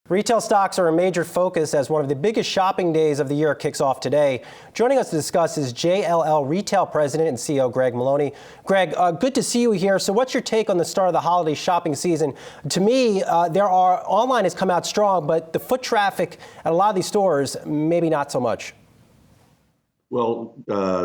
Retail stocks are a major focus as one of the biggest shopping days of the year kicks off today. Joining us to discuss is JLL Retail President and CEO Greg Maloney. Greg, good to see you here. So what's your take on the start of the holiday shopping season? To me, online has come out strong, but the foot traffic at a lot of these stores, maybe not so much. Well,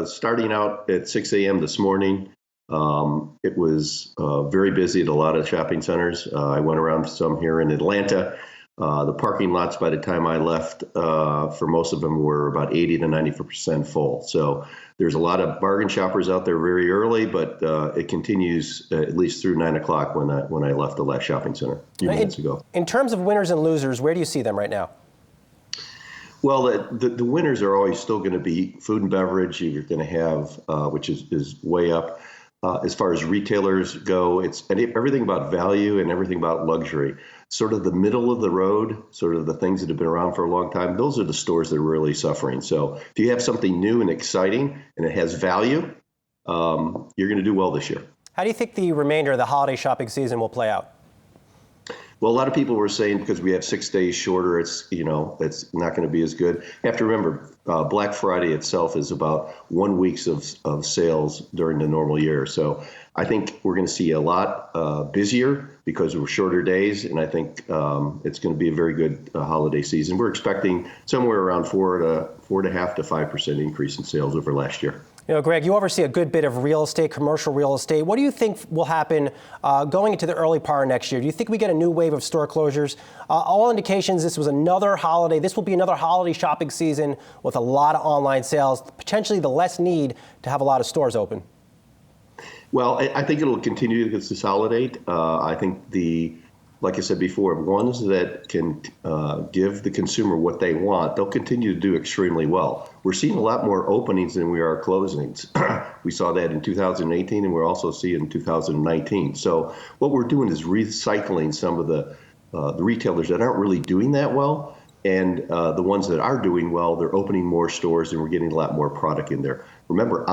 starting out at 6 a.m. this morning, it was very busy at a lot of shopping centers. I went around some here in Atlanta. The parking lots, by the time I left, for most of them were about 80 to 90% full. So there's a lot of bargain shoppers out there very early, but it continues at least through 9 o'clock when I left the last shopping center a few minutes ago. In terms of winners and losers, where do you see them right now? Well, the winners are always still going to be food and beverage. You're going to have, which is way up. As far as retailers go, it's everything about value and everything about luxury. Sort of the middle of the road, sort of the things that have been around for a long time, those are the stores that are really suffering. So if you have something new and exciting and it has value, you're going to do well this year. How do you think the remainder of the holiday shopping season will play out? Well, a lot of people were saying because we have 6 days shorter, it's not going to be as good. You have to remember, Black Friday itself is about 1 week of sales during the normal year. So I think we're going to see a lot busier because of shorter days, and I think it's going to be a very good holiday season. We're expecting somewhere around 4.5% to 5% increase in sales over last year. You know, Greg, you oversee a good bit of real estate, commercial real estate. What do you think will happen going into the early part of next year? Do you think we get a new wave of store closures? All indications this was another holiday. This will be another holiday shopping season with a lot of online sales, potentially the less need to have a lot of stores open. Well, I think it'll continue to consolidate. I think like I said before, ones that can give the consumer what they want, they'll continue to do extremely well. We're seeing a lot more openings than we are closings. We saw that in 2018, and we're also seeing in 2019. So what we're doing is recycling some of the retailers that aren't really doing that well. And the ones that are doing well, they're opening more stores, and we're getting a lot more product in there. Remember,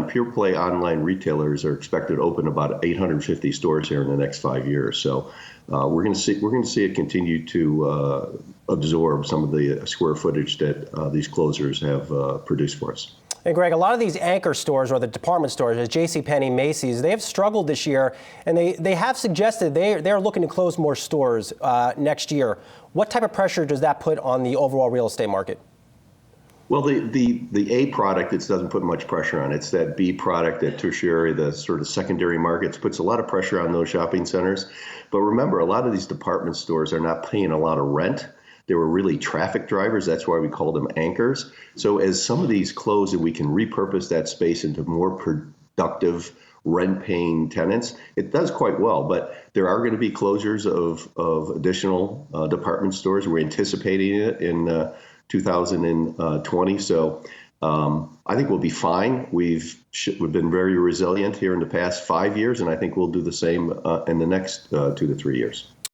pure play online retailers are expected to open about 850 stores here in the next 5 years. So we're going to see it continue to absorb some of the square footage that these closures have produced for us. And Greg, a lot of these anchor stores or the department stores, as JCPenney, Macy's, they have struggled this year, and they have suggested they're looking to close more stores next year. What type of pressure does that put on the overall real estate market? Well, the A product, it doesn't put much pressure on. It's that B product, that tertiary, the sort of secondary markets, puts a lot of pressure on those shopping centers. But remember, a lot of these department stores are not paying a lot of rent. They were really traffic drivers. That's why we call them anchors. So as some of these close and we can repurpose that space into more productive rent-paying tenants, it does quite well. But there are going to be closures of additional department stores. We're anticipating it in 2020. So I think we'll be fine. We've been very resilient here in the past 5 years, and I think we'll do the same in the next 2 to 3 years.